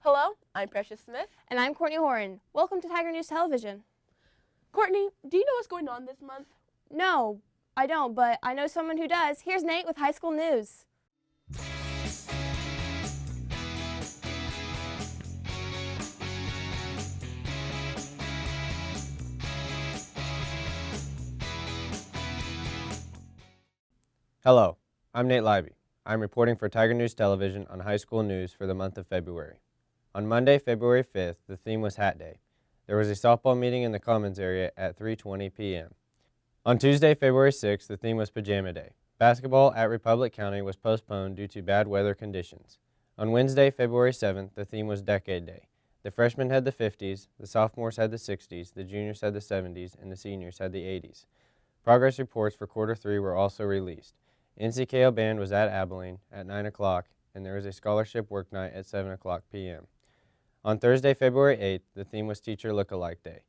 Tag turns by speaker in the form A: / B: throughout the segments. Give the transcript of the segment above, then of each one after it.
A: Hello, I'm Precious Smith.
B: And I'm Courtney Horan. Welcome to Tiger News Television.
A: Courtney, do you know what's going on this month?
B: No, I don't, but I know someone who does. Here's Nate with high school news.
C: Hello, I'm Nate Libby. I'm reporting for Tiger News Television on high school news for the month of February. On Monday, February 5th, the theme was Hat Day. There was a softball meeting in the Commons area at 3:20 p.m. On Tuesday, February 6th, the theme was Pajama Day. Basketball at Republic County was postponed due to bad weather conditions. On Wednesday, February 7th, the theme was Decade Day. The freshmen had the 50s, the sophomores had the 60s, the juniors had the 70s, and the seniors had the 80s. Progress reports for Quarter 3 were also released. NCKO Band was at Abilene at 9 o'clock, and there was a scholarship work night at 7 o'clock p.m. On Thursday, February 8th, the theme was Teacher Look-alike Day.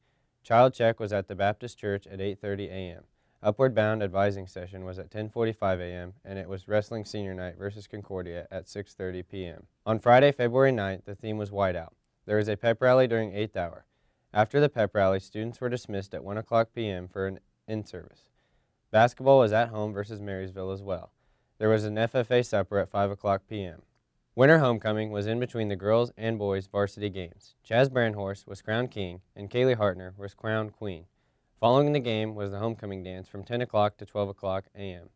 C: Child Check was at the Baptist Church at 8:30 a.m. Upward Bound Advising Session was at 10:45 a.m., and it was Wrestling Senior Night versus Concordia at 6:30 p.m. On Friday, February 9th, the theme was Whiteout. There was a pep rally during 8th hour. After the pep rally, students were dismissed at 1 o'clock p.m. for an in-service. Basketball was at home versus Marysville as well. There was an FFA supper at 5 o'clock p.m. Winter homecoming was in between the girls' and boys' varsity games. Chaz Brandhorst was crowned king, and Kaylee Hartner was crowned queen. Following the game was the homecoming dance from 10 o'clock to 12 o'clock a.m.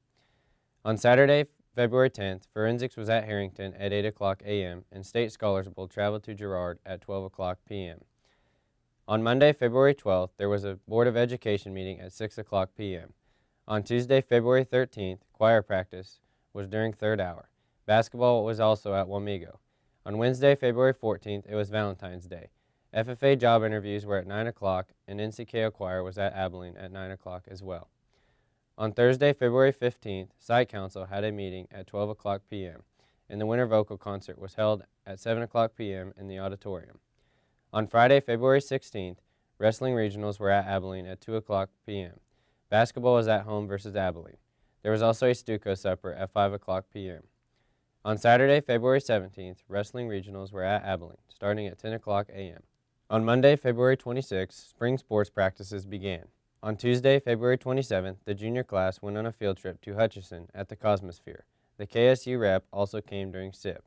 C: On Saturday, February 10th, forensics was at Harrington at 8 o'clock a.m., and State Scholars Bowl traveled to Girard at 12 o'clock p.m. On Monday, February 12th, there was a Board of Education meeting at 6 o'clock p.m. On Tuesday, February 13th, choir practice was during 3rd hour. Basketball was also at Wamego. On Wednesday, February 14th, it was Valentine's Day. FFA job interviews were at 9 o'clock, and NCKO choir was at Abilene at 9 o'clock as well. On Thursday, February 15th, Site Council had a meeting at 12 o'clock p.m., and the Winter Vocal Concert was held at 7 o'clock p.m. in the auditorium. On Friday, February 16th, Wrestling Regionals were at Abilene at 2 o'clock p.m. Basketball was at home versus Abilene. There was also a Stuco supper at 5 o'clock p.m. On Saturday, February 17th, Wrestling Regionals were at Abilene, starting at 10 o'clock a.m. On Monday, February 26th, spring sports practices began. On Tuesday, February 27th, the junior class went on a field trip to Hutchinson at the Cosmosphere. The KSU rep also came during SIP.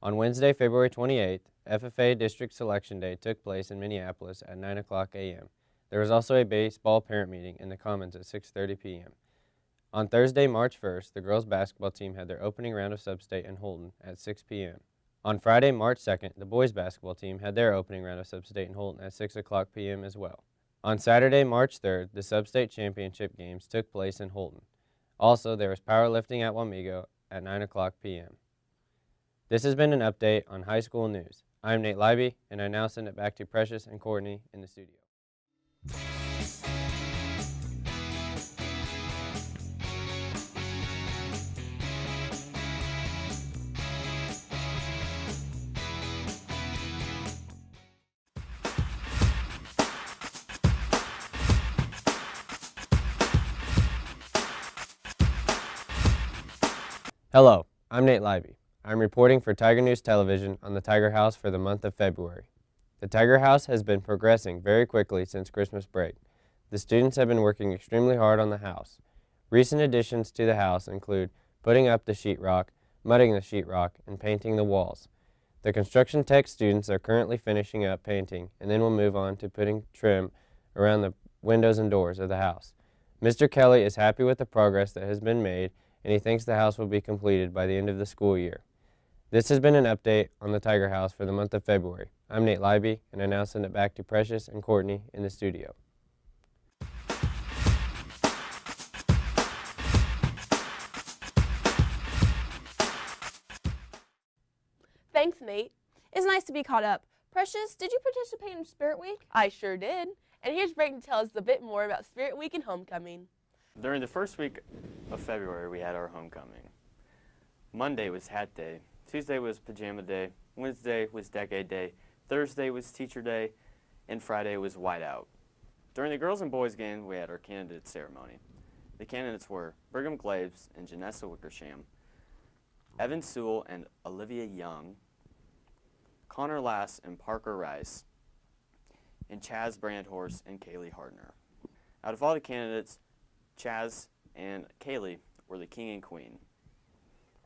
C: On Wednesday, February 28th, FFA District Selection Day took place in Minneapolis at 9 o'clock a.m. There was also a baseball parent meeting in the Commons at 6:30 p.m. On Thursday, March 1st, the girls' basketball team had their opening round of Sub-State in Holton at 6 p.m. On Friday, March 2nd, the boys' basketball team had their opening round of Sub-State in Holton at 6 o'clock p.m. as well. On Saturday, March 3rd, the Sub-State Championship games took place in Holton. Also, there was powerlifting at Wamego at 9 o'clock p.m. This has been an update on high school news. I'm Nate Libby, and I now send it back to Precious and Courtney in the studio. Hello, I'm Nate Libby. I'm reporting for Tiger News Television on the Tiger House for the month of February. The Tiger House has been progressing very quickly since Christmas break. The students have been working extremely hard on the house. Recent additions to the house include putting up the sheetrock, mudding the sheetrock, and painting the walls. The construction tech students are currently finishing up painting, and then we'll move on to putting trim around the windows and doors of the house. Mr. Kelly is happy with the progress that has been made, and he thinks the house will be completed by the end of the school year. This has been an update on the Tiger House for the month of February. I'm Nate Libby, and I now send it back to Precious and Courtney in the studio.
A: Thanks, Nate.
B: It's nice to be caught up. Precious, did you participate in Spirit Week?
A: I sure did. And here's Brayden to tell us a bit more about Spirit Week and homecoming.
D: During the first week of February, we had our homecoming. Monday was Hat Day. Tuesday was Pajama Day. Wednesday was Decade Day. Thursday was Teacher Day. And Friday was Whiteout. During the girls and boys game, we had our candidate ceremony. The candidates were Brigham Glaves and Janessa Wickersham, Evan Sewell and Olivia Young, Connor Lass and Parker Rice, and Chaz Brandhorst and Kaylee Hardner. Out of all the candidates, Chaz and Kaylee were the king and queen.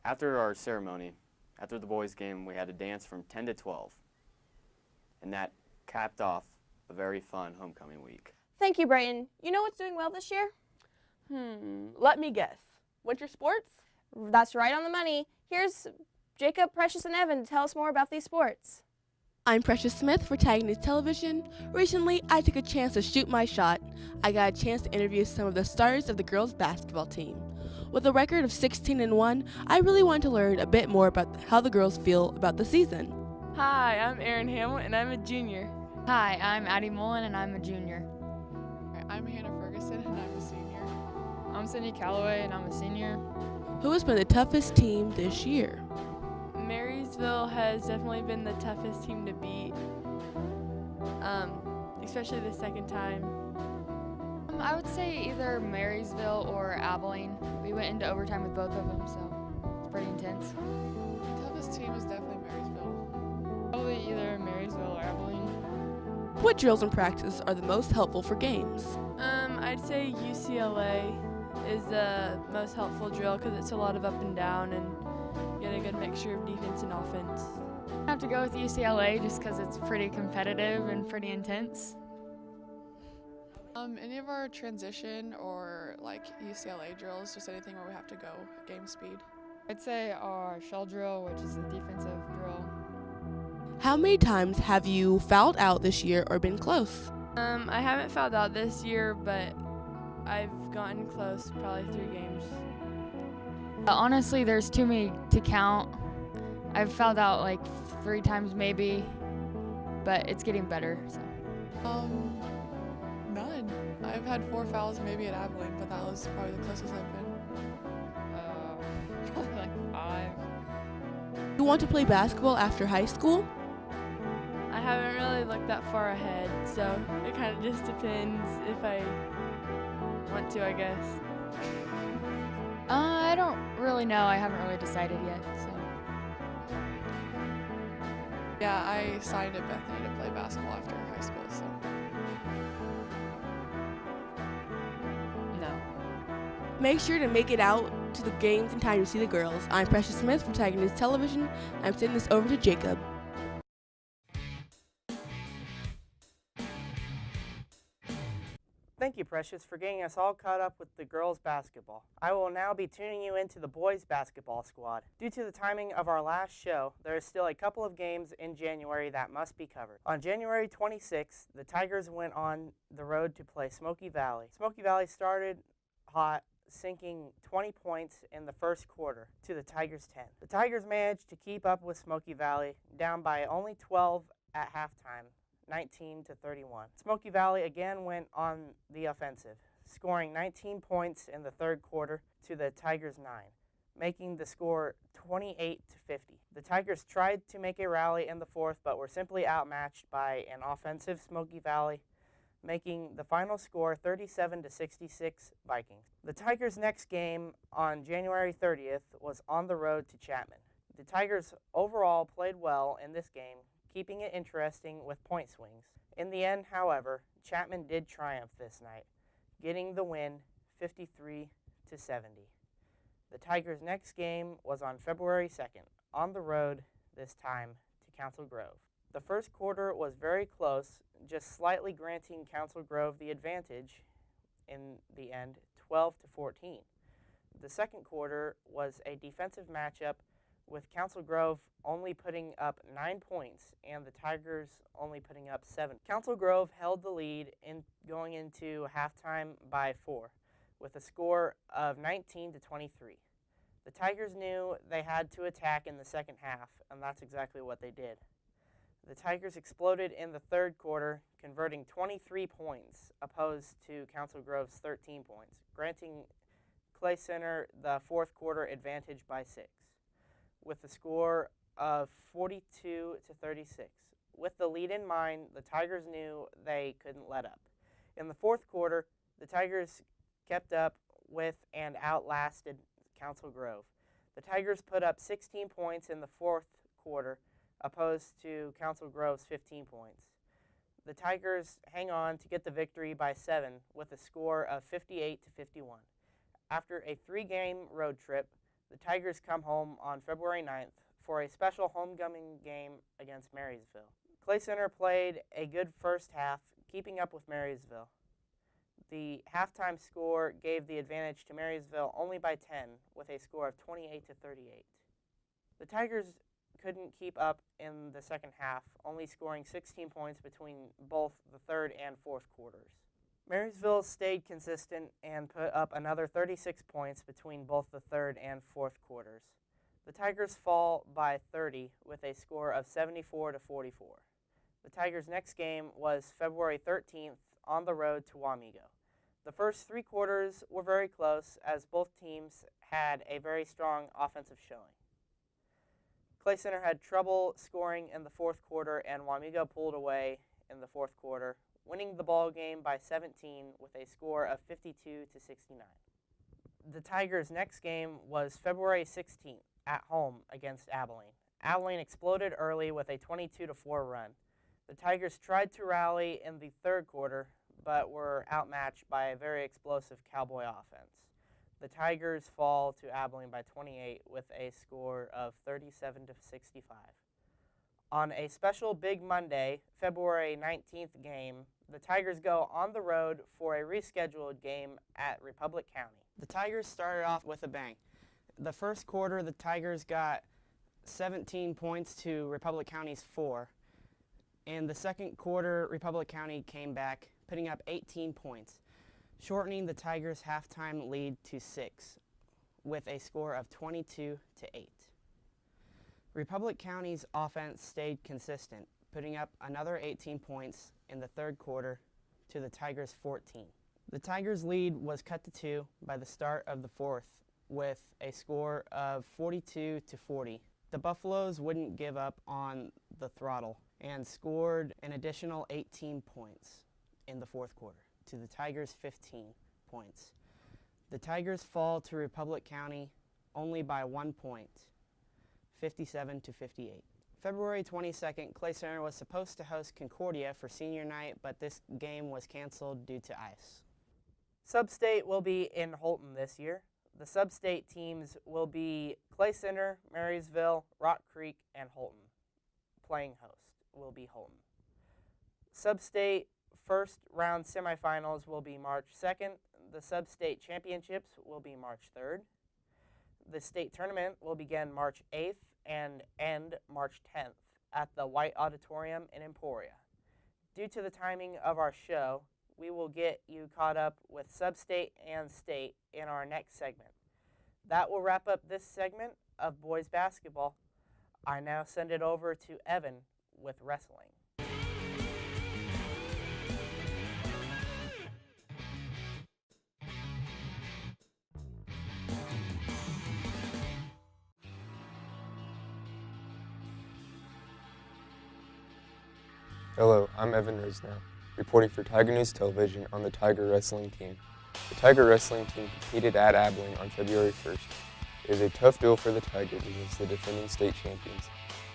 D: After our ceremony, after the boys' game, we had a dance from 10 to 12, and that capped off a very fun homecoming week.
B: Thank you, Brayton. You know what's doing well this year?
A: Let me guess. Winter sports?
B: That's right on the money. Here's Jacob, Precious, and Evan to tell us more about these sports.
E: I'm Precious Smith for Tag News Television. Recently, I took a chance to shoot my shot. I got a chance to interview some of the stars of the girls' basketball team. With a record of 16-1, I really wanted to learn a bit more about how the girls feel about the season.
F: Hi, I'm Erin Hamill, and I'm a junior.
G: Hi, I'm Addie Mullen, and I'm a junior.
H: I'm Hannah Ferguson, and I'm a senior. I'm Cindy Calloway, and I'm a senior.
E: Who has been the toughest team this year?
F: Marysville has definitely been the toughest team to beat, especially the second time.
G: I would say either Marysville or Abilene. We went into overtime with both of them, so it's pretty intense.
H: The toughest team was definitely Marysville. Probably either Marysville or Abilene.
E: What drills and practice are the most helpful for games?
F: I'd say UCLA is the most helpful drill because it's a lot of up and down and you get a good mixture of defense and offense.
G: I have to go with UCLA just because it's pretty competitive and pretty intense.
H: Any of our transition or like UCLA drills, just anything where we have to go at game speed.
G: I'd say our shell drill, which is a defensive drill.
E: How many times have you fouled out this year or been close?
F: I haven't fouled out this year, but I've gotten close probably 3 games.
G: Honestly, there's too many to count. I've fouled out like 3 times maybe, but it's getting better. So.
H: None. I've had 4 fouls maybe at Abilene, but that was probably the closest I've been.
G: Probably like 5.
E: You want to play basketball after high school?
F: I haven't really looked that far ahead, so it kind of just depends if I want to, I guess.
G: I don't really know. I haven't really decided yet. So.
H: Yeah, I signed at Bethany to play basketball after high school, so.
G: No.
E: Make sure to make it out to the games in time to see the girls. I'm Precious Smith from Tiger News Television. I'm sending this over to Jacob.
I: Thank you, Precious, for getting us all caught up with the girls' basketball. I will now be tuning you into the boys' basketball squad. Due to the timing of our last show, there is still a couple of games in January that must be covered. On January 26th, the Tigers went on the road to play Smoky Valley. Smoky Valley started hot, sinking 20 points in the first quarter to the Tigers' 10. The Tigers managed to keep up with Smoky Valley, down by only 12 at halftime. 19-31. Smoky Valley again went on the offensive, scoring 19 points in the third quarter to the Tigers' 9, making the score 28-50. The Tigers tried to make a rally in the fourth, but were simply outmatched by an offensive Smoky Valley, making the final score 37-66 Vikings. The Tigers' next game on January 30th was on the road to Chapman. The Tigers overall played well in this game, keeping it interesting with point swings. In the end, however, Chapman did triumph this night, getting the win 53-70. The Tigers' next game was on February 2nd, on the road, this time to Council Grove. The first quarter was very close, just slightly granting Council Grove the advantage in the end, 12-14. The second quarter was a defensive matchup with Council Grove only putting up 9 points and the Tigers only putting up 7. Council Grove held the lead in going into halftime by 4, with a score of 19-23. The Tigers knew they had to attack in the second half, and that's exactly what they did. The Tigers exploded in the third quarter, converting 23 points opposed to Council Grove's 13 points, granting Clay Center the fourth quarter advantage by 6. With a score of 42-36. With the lead in mind, the Tigers knew they couldn't let up. In the fourth quarter, the Tigers kept up with and outlasted Council Grove. The Tigers put up 16 points in the fourth quarter, opposed to Council Grove's 15 points. The Tigers hang on to get the victory by 7 with a score of 58-51. After a 3-game road trip, the Tigers come home on February 9th for a special homecoming game against Marysville. Clay Center played a good first half, keeping up with Marysville. The halftime score gave the advantage to Marysville only by 10, with a score of 28-38. The Tigers couldn't keep up in the second half, only scoring 16 points between both the third and fourth quarters. Marysville stayed consistent and put up another 36 points between both the third and fourth quarters. The Tigers fall by 30 with a score of 74-44. The Tigers' next game was February 13th on the road to Wamego. The first 3 quarters were very close as both teams had a very strong offensive showing. Clay Center had trouble scoring in the fourth quarter, and Wamego pulled away in the fourth quarter, winning the ball game by 17 with a score of 52-69. The Tigers' next game was February 16th at home against Abilene. Abilene exploded early with a 22-4 run. The Tigers tried to rally in the third quarter, but were outmatched by a very explosive Cowboy offense. The Tigers fall to Abilene by 28 with a score of 37-65. On a special Big Monday, February 19th game, the Tigers go on the road for a rescheduled game at Republic County. The Tigers started off with a bang. The first quarter, the Tigers got 17 points to Republic County's 4. In the second quarter, Republic County came back, putting up 18 points, shortening the Tigers' halftime lead to 6 with a score of 22-8. Republic County's offense stayed consistent, putting up another 18 points in the third quarter to the Tigers' 14. The Tigers' lead was cut to 2 by the start of the fourth with a score of 42-40. The Buffaloes wouldn't give up on the throttle and scored an additional 18 points in the fourth quarter to the Tigers' 15 points. The Tigers fall to Republic County only by 1 point, 57-58. February 22nd, Clay Center was supposed to host Concordia for senior night, but this game was canceled due to ice. Sub-State will be in Holton this year. The Sub-State teams will be Clay Center, Marysville, Rock Creek, and Holton. Playing host will be Holton. Sub-State first round semifinals will be March 2nd. The Sub-State championships will be March 3rd. The state tournament will begin March 8th and end March 10th at the White Auditorium in Emporia. Due to the timing of our show, we will get you caught up with Sub-State and State in our next segment. That will wrap up this segment of boys basketball. I now send it over to Evan with wrestling.
J: Hello, I'm Evan Risnow, reporting for Tiger News Television on the Tiger Wrestling Team. The Tiger Wrestling Team competed at Abilene on February 1st. It was a tough duel for the Tigers against the defending state champions.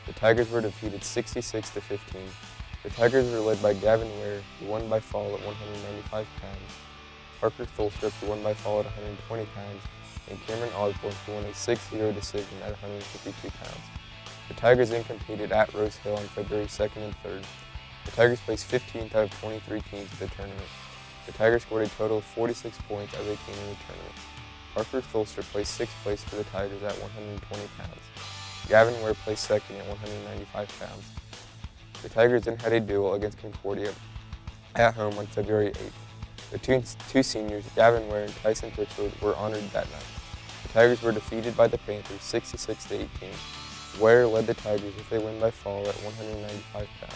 J: The Tigers were defeated 66-15. The Tigers were led by Gavin Ware, who won by fall at 195 pounds, Parker Thulstrup, who won by fall at 120 pounds, and Cameron Osborne, who won a 6-0 decision at 152 pounds. The Tigers then competed at Rose Hill on February 2nd and 3rd. The Tigers placed 15th out of 23 teams in the tournament. The Tigers scored a total of 46 points as a team in the tournament. Parker Thulstrup placed 6th place for the Tigers at 120 pounds. Gavin Ware placed 2nd at 195 pounds. The Tigers then had a duel against Concordia at home on February 8th. The two seniors, Gavin Ware and Tyson Pitchford, were honored that night. The Tigers were defeated by the Panthers 66-18. Ware led the Tigers with a win by fall at 195 pounds.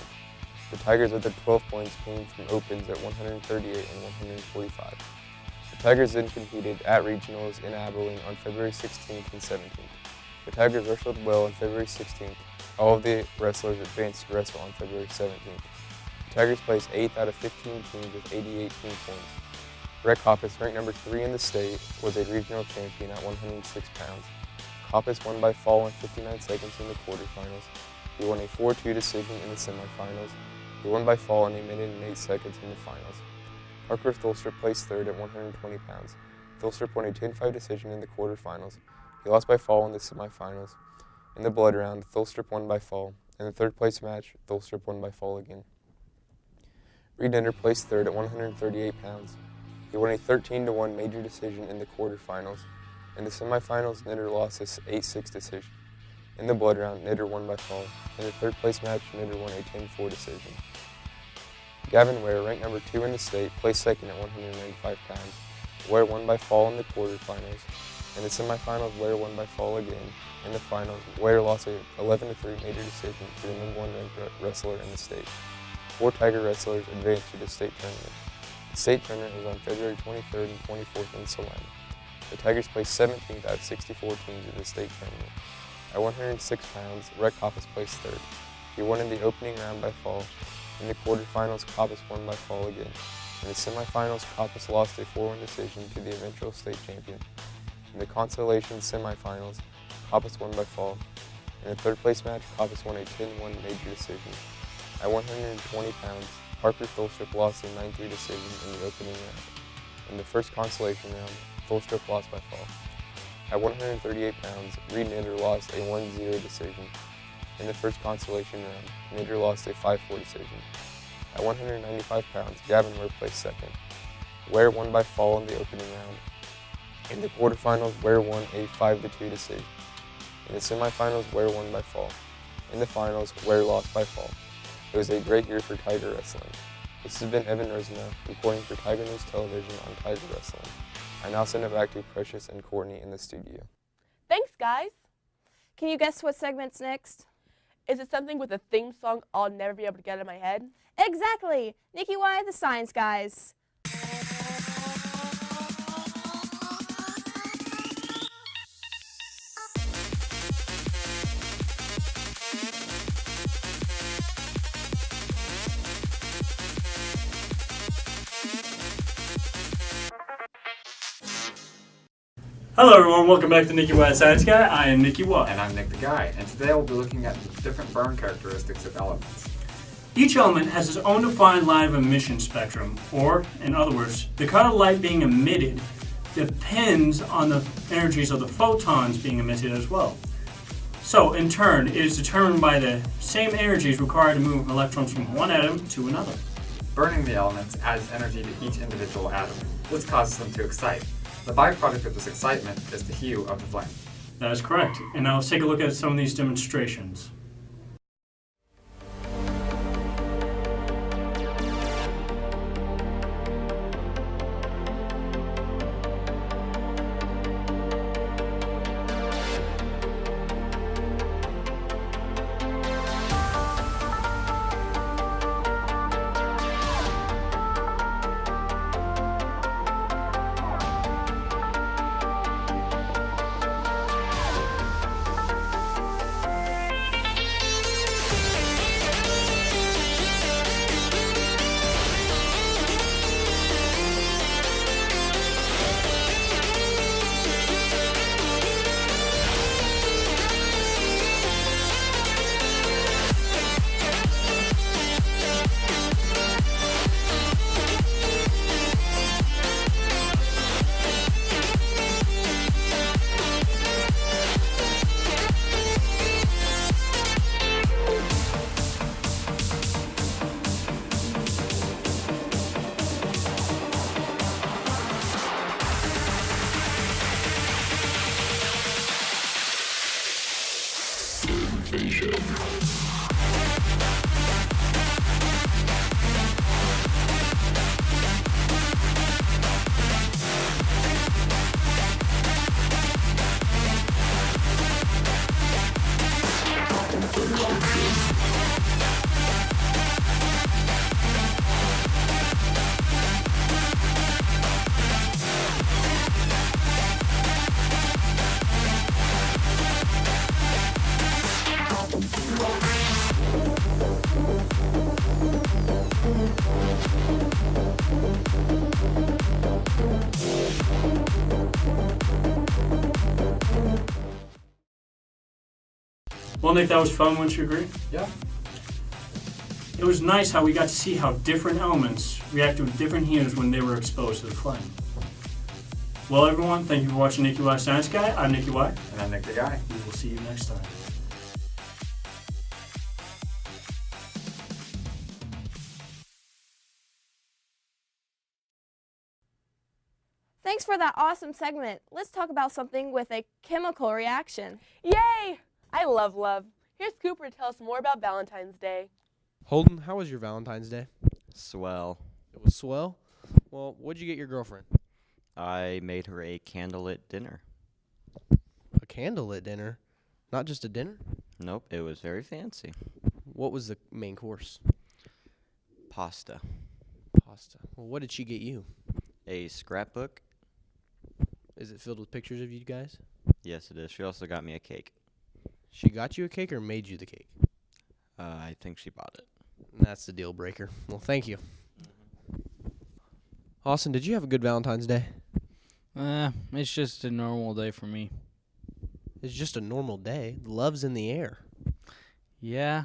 J: The Tigers with their 12 points came from opens at 138 and 145. The Tigers then competed at regionals in Abilene on February 16th and 17th. The Tigers wrestled well on February 16th. All of the wrestlers advanced to wrestle on February 17th. The Tigers placed 8th out of 15 teams with 88 team points. Brett Hoppus, ranked number 3 in the state, was a regional champion at 106 pounds. Hoppus won by fall in 59 seconds in the quarterfinals. He won a 4-2 decision in the semifinals. He won by fall in 1 minute and 8 seconds in the finals. Parker Thulstrup placed third at 120 pounds. Thulstrup won a 10-5 decision in the quarterfinals. He lost by fall in the semifinals. In the blood round, Thulstrup won by fall. In the third place match, Thulstrup won by fall again. Reed Nitter placed third at 138 pounds. He won a 13-1 major decision in the quarterfinals. In the semifinals, Nitter lost a 8-6 decision. In the blood round, Nitter won by fall. In the third place match, Nitter won a 10-4 decision. Gavin Ware, ranked number 2 in the state, placed second at 195 pounds. Ware won by fall in the quarterfinals. In the semifinals, Ware won by fall again. In the finals, Ware lost a 11-3 major decision to the number 1 ranked wrestler in the state. 4 Tiger wrestlers advanced to the state tournament. The state tournament was on February 23rd and 24th in Salem. The Tigers placed 17th out of 64 teams in the state tournament. At 106 pounds, Rhett Coppice placed third. He won in the opening round by fall. In the quarterfinals, Coppice won by fall again. In the semifinals, Coppice lost a 4-1 decision to the eventual state champion. In the consolation semifinals, Coppice won by fall. In the third place match, Coppice won a 10-1 major decision. At 120 pounds, Parker Thulstrup lost a 9-3 decision in the opening round. In the first consolation round, Thulstrup lost by fall. At 138 pounds, Reed Nitter lost a 1-0 decision. In the first consolation round, Nitter lost a 5-4 decision. At 195 pounds, Gavin Ware placed second. Ware won by fall in the opening round. In the quarterfinals, Ware won a 5-2 decision. In the semifinals, Ware won by fall. In the finals, Ware lost by fall. It was a great year for Tiger Wrestling. This has been Evan Rosenow, reporting for Tiger News Television on Tiger Wrestling. I now send it back to Precious and Courtney in the studio.
A: Thanks, guys.
B: Can you guess what segment's next?
A: Is it something with a theme song I'll never be able to get out of my head?
B: Exactly! Nikki Y, the Science Guys.
K: Hello everyone, welcome back to Nicky Y Science Guy. I am Nicky Y.
L: And I'm Nick the Guy, and today we'll be looking at the different burn characteristics of elements.
K: Each element has its own defined line of emission spectrum, or, in other words, the kind of light being emitted depends on the energies of the photons being emitted as well. So, in turn, it is determined by the same energies required to move electrons from one atom to another.
L: Burning the elements adds energy to each individual atom. This causes them to excite. The byproduct of this excitement is the hue of the flame.
K: That is correct. And now let's take a look at some of these demonstrations. Well, Nick, that was fun. Wouldn't you agree?
L: Yeah.
K: It was nice how we got to see how different elements reacted with different hues when they were exposed to the flame. Well, everyone, thank you for watching Nicky Y Science Guy. I'm Nicky Y.
L: And I'm Nick the Guy.
K: We will see you next time.
B: Thanks for that awesome segment. Let's talk about something with a chemical reaction.
A: Yay! I love love. Here's Cooper to tell us more about Valentine's Day.
M: Holden, how was your Valentine's Day?
N: Swell.
M: It was swell? Well, what'd you get your girlfriend?
N: I made her a candlelit dinner.
M: A candlelit dinner? Not just a dinner?
N: Nope, it was very fancy.
M: What was the main course?
N: Pasta.
M: Pasta. Well, what did she get you?
N: A scrapbook.
M: Is it filled with pictures of you guys?
N: Yes, it is. She also got me a cake.
M: She got you a cake or made you the cake?
N: I think she bought it.
M: That's the deal breaker. Well, thank you. Austin, did you have a good Valentine's Day?
O: It's just a normal day for me.
M: It's just a normal day. Love's in the air.
O: Yeah,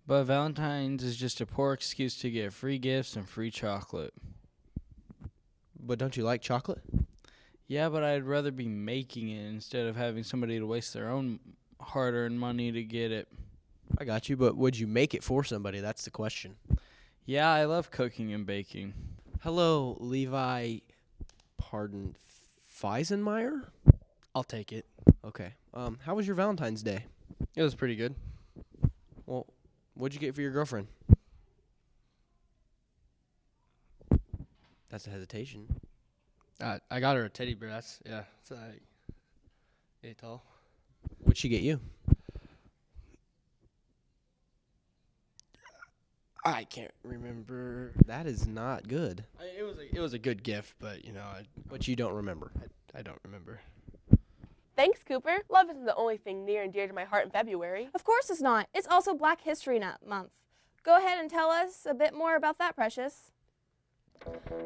O: but Valentine's is just a poor excuse to get free gifts and free chocolate.
M: But don't you like chocolate?
O: Yeah, but I'd rather be making it instead of having somebody to waste their own hard-earned money to get it.
M: I got you, but would you make it for somebody? That's the question.
O: Yeah, I love cooking and baking.
M: Hello, Levi, Feisenmeyer?
P: I'll take it.
M: Okay. How was your Valentine's Day?
P: It was pretty good.
M: Well, what'd you get for your girlfriend? That's a hesitation.
P: I got her a teddy bear. It's like 8 tall.
M: What'd she get you?
P: I can't remember.
M: That is not good.
P: It was a good gift, but
M: but you don't remember.
P: I don't remember.
A: Thanks, Cooper. Love isn't the only thing near and dear to my heart in February.
B: Of course it's not. It's also Black History Month. Go ahead and tell us a bit more about that, Precious.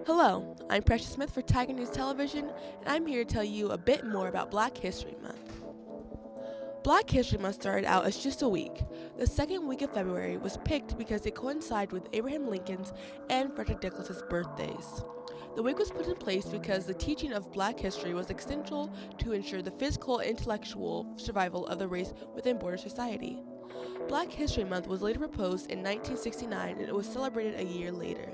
E: Hello, I'm Precious Smith for Tiger News Television, and I'm here to tell you a bit more about Black History Month. Black History Month started out as just a week. The second week of February was picked because it coincided with Abraham Lincoln's and Frederick Douglass's birthdays. The week was put in place because the teaching of Black history was essential to ensure the physical and intellectual survival of the race within border society. Black History Month was later proposed in 1969 and it was celebrated a year later.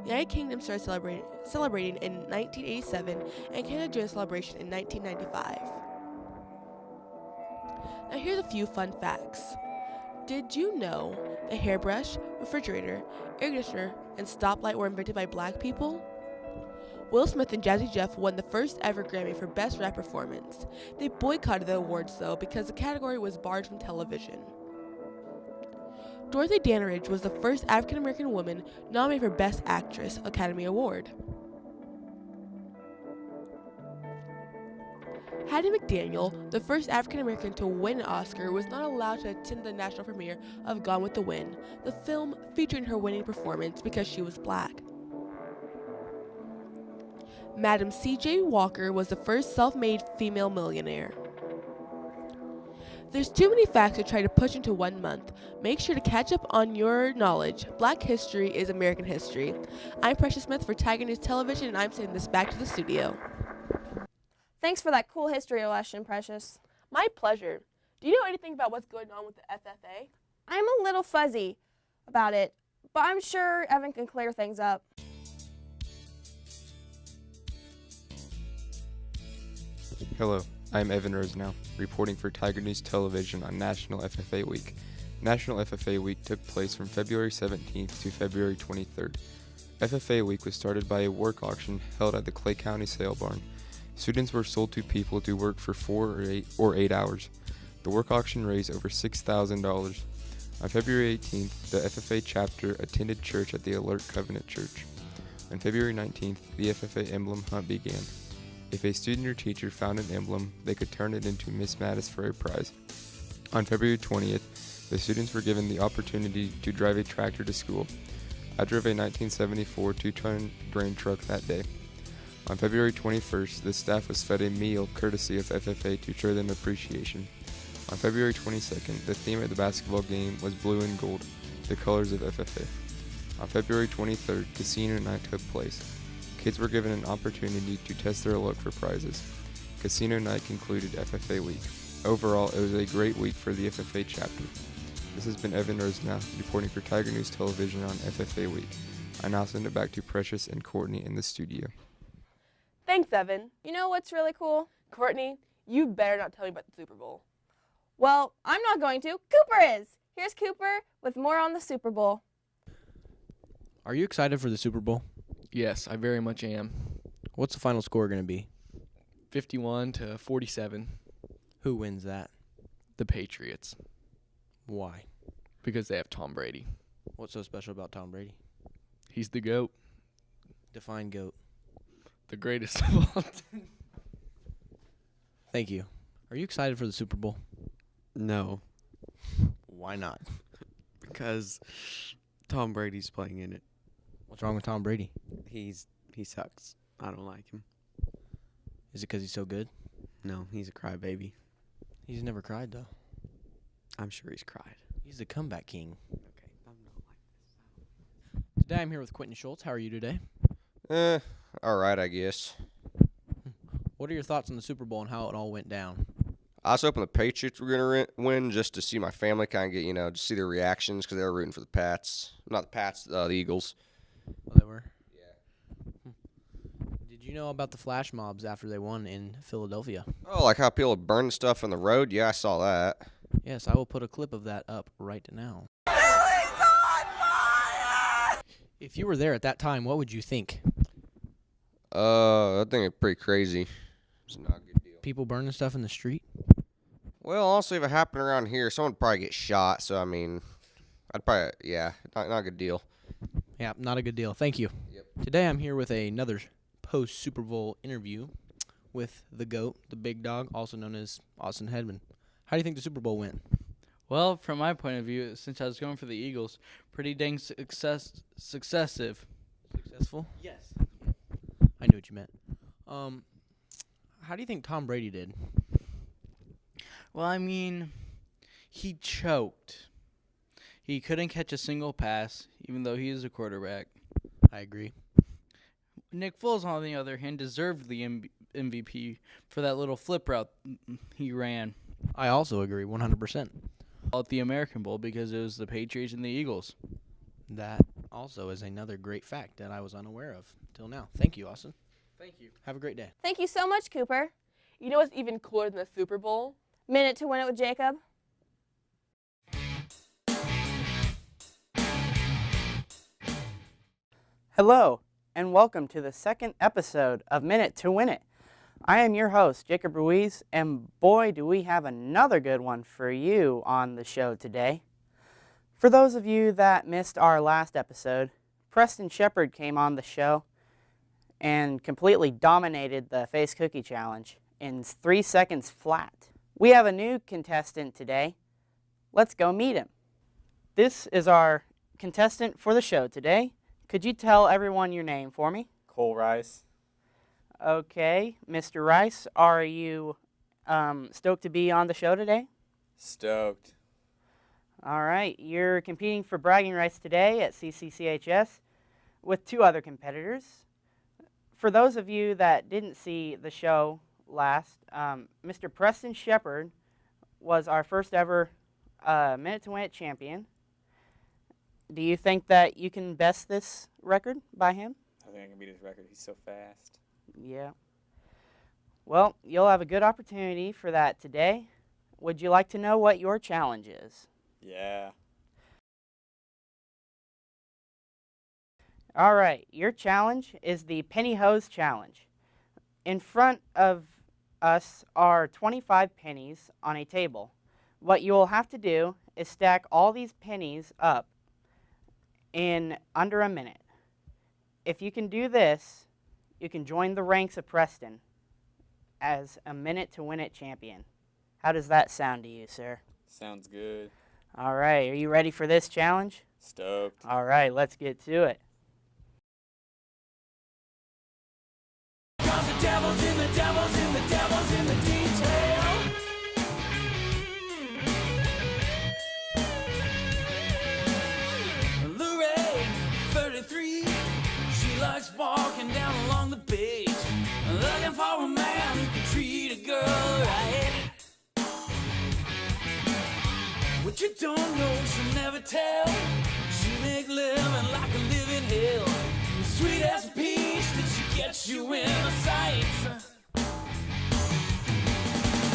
E: The United Kingdom started celebrating in 1987 and Canada joined the celebration in 1995. Now here's a few fun facts. Did you know the hairbrush, refrigerator, air conditioner, and stoplight were invented by Black people? Will Smith and Jazzy Jeff won the first ever Grammy for Best Rap Performance. They boycotted the awards though because the category was barred from television. Dorothy Dandridge was the first African American woman nominated for Best Actress Academy Award. Hattie McDaniel, the first African American to win an Oscar, was not allowed to attend the national premiere of Gone with the Wind, the film featuring her winning performance because she was Black. Madam C.J. Walker was the first self-made female millionaire. There's too many facts to try to push into 1 month. Make sure to catch up on your knowledge. Black history is American history. I'm Precious Smith for Tiger News Television, and I'm sending this back to the studio.
B: Thanks for that cool history lesson, Precious.
A: My pleasure. Do you know anything about what's going on with the FFA?
B: I'm a little fuzzy about it, but I'm sure Evan can clear things up.
J: Hello, I'm Evan Rosenau, reporting for Tiger News Television on National FFA Week. National FFA Week took place from February 17th to February 23rd. FFA Week was started by a work auction held at the Clay County Sale Barn. Students were sold to people to work for 4 or 8 hours. The work auction raised over $6,000. On February 18th, the FFA chapter attended church at the Alert Covenant Church. On February 19th, the FFA emblem hunt began. If a student or teacher found an emblem, they could turn it into Miss Mattis for a prize. On February 20th, the students were given the opportunity to drive a tractor to school. I drove a 1974 two-ton grain truck that day. On February 21st, the staff was fed a meal courtesy of FFA to show them appreciation. On February 22nd, the theme of the basketball game was blue and gold, the colors of FFA. On February 23rd, Casino Night took place. Kids were given an opportunity to test their luck for prizes. Casino Night concluded FFA week. Overall, it was a great week for the FFA chapter. This has been Evan Rosenau reporting for Tiger News Television on FFA week. I now send it back to Precious and Courtney in the studio.
A: Thanks, Evan.
B: You know what's really cool?
A: Courtney, you better not tell me about the Super Bowl.
B: Well, I'm not going to. Cooper is. Here's Cooper with more on the Super Bowl.
M: Are you excited for the Super Bowl?
Q: Yes, I very much am.
M: What's the final score going to be?
Q: 51-47.
M: Who wins that?
Q: The Patriots.
M: Why?
Q: Because they have Tom Brady.
M: What's so special about Tom Brady?
Q: He's the GOAT.
M: Define GOAT.
Q: The greatest of all time.
M: Thank you. Are you excited for the Super Bowl?
N: No,
M: Why not?
N: because Tom Brady's playing in it.
M: What's wrong with Tom Brady?
N: He sucks. I don't like him.
M: Is it because he's so good?
N: No, he's a crybaby.
M: He's never cried, though.
N: I'm sure he's cried.
M: He's the comeback king.
N: Okay, I'm not like this.
M: Today I'm here with Quentin Schultz. How are you today?
R: All right, I guess.
M: What are your thoughts on the Super Bowl and how it all went down?
R: I was hoping the Patriots were going to win just to see my family kind of get, just see their reactions because they were rooting for the Pats. Not the Pats, the Eagles.
M: Oh, they were? Yeah. Did you know about the flash mobs after they won in Philadelphia?
R: Oh, like how people burned stuff on the road? Yeah, I saw that.
M: Yes, I will put a clip of that up right now. If you were there at that time, what would you think?
R: I think it's pretty crazy. It's not a good deal.
M: People burning stuff in the street?
R: Well, honestly, if it happened around here, someone would probably get shot. So, I mean, I'd probably, yeah, not a good deal.
M: Yeah, not a good deal. Thank you.
R: Yep.
M: Today I'm here with another post-Super Bowl interview with the GOAT, the big dog, also known as Austin Hedman. How do you think the Super Bowl went?
O: Well, from my point of view, since I was going for the Eagles, pretty dang successful.
M: Successful?
O: Yes.
M: I knew what you meant. How do you think Tom Brady did?
O: Well, I mean, he choked. He couldn't catch a single pass, even though he is a quarterback.
M: I agree.
O: Nick Foles, on the other hand, deserved the MVP for that little flip route he ran.
M: I also agree, 100%.
O: At the American Bowl because it was the Patriots and the Eagles.
M: That also is another great fact that I was unaware of till now. Thank you, Austin.
O: Thank you.
M: Have a great day.
B: Thank you so much, Cooper.
A: You know what's even cooler than the Super Bowl?
B: Minute to Win It with Jacob.
I: Hello, and welcome to the second episode of Minute to Win It. I am your host, Jacob Ruiz, and boy, do we have another good one for you on the show today. For those of you that missed our last episode, Preston Shepard came on the show and completely dominated the Face Cookie Challenge in 3 seconds flat. We have a new contestant today. Let's go meet him. This is our contestant for the show today. Could you tell everyone your name for me?
S: Cole Rice.
I: Okay, Mr. Rice, are you stoked to be on the show today?
S: Stoked.
I: All right, you're competing for bragging rights today at CCCHS with 2 other competitors. For those of you that didn't see the show last, Mr. Preston Shepard was our first ever Minute to Win It champion. Do you think that you can best this record by him?
S: I think I can beat his record. He's so fast.
I: Yeah. Well, you'll have a good opportunity for that today. Would you like to know what your challenge is?
S: Yeah.
I: All right, your challenge is the Penny Hose Challenge. In front of us are 25 pennies on a table. What you will have to do is stack all these pennies up in under a minute. If you can do this, you can join the ranks of Preston as a Minute to Win It champion. How does that sound to you, sir?
S: Sounds good.
I: All right, are you ready for this challenge?
S: Stoked.
I: All right, let's get to it.
T: The devil's in the detail. What you don't know, she'll never tell. She make living like a living hell. Sweet as a peach that she gets you in her sights.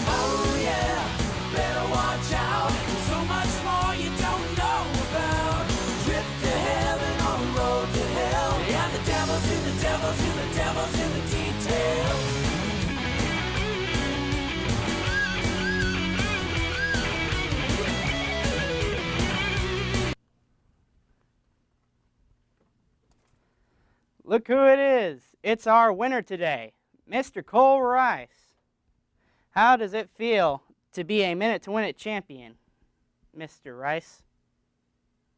T: Oh yeah, better watch out. There's so much more you don't know about. Trip to heaven on the road to hell. Yeah, the devil's in the devil's in the devil's in the details.
I: Look who it is. It's our winner today, Mr. Cole Rice. How does it feel to be a Minute to Win It champion, Mr. Rice?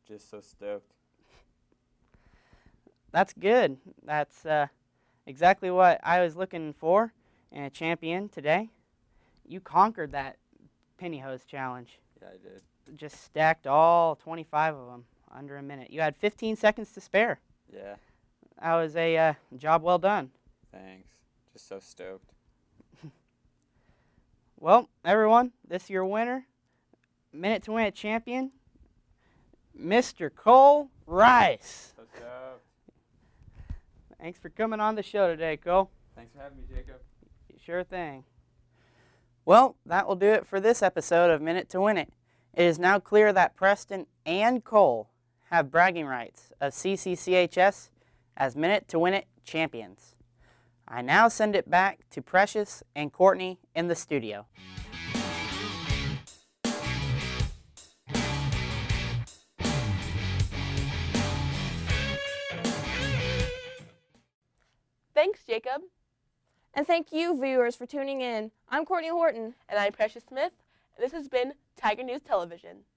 S: Just so stoked.
I: That's good. That's exactly what I was looking for in a champion today. You conquered that penny hose challenge.
S: Yeah, I did.
I: Just stacked all 25 of them under a minute. You had 15 seconds to spare.
S: Yeah.
I: That was a job well done.
S: Thanks. Just so stoked.
I: Well, everyone, this is your winner, Minute to Win It champion, Mr. Cole Rice.
S: So stoked.
I: Thanks for coming on the show today, Cole.
S: Thanks for having me, Jacob.
I: Sure thing. Well, that will do it for this episode of Minute to Win It. It is now clear that Preston and Cole have bragging rights of CCCHS as Minute to Win It champions. I now send it back to Precious and Courtney in the studio.
A: Thanks, Jacob.
B: And thank you, viewers, for tuning in. I'm Courtney Horton.
A: And I'm Precious Smith. And this has been Tiger News Television.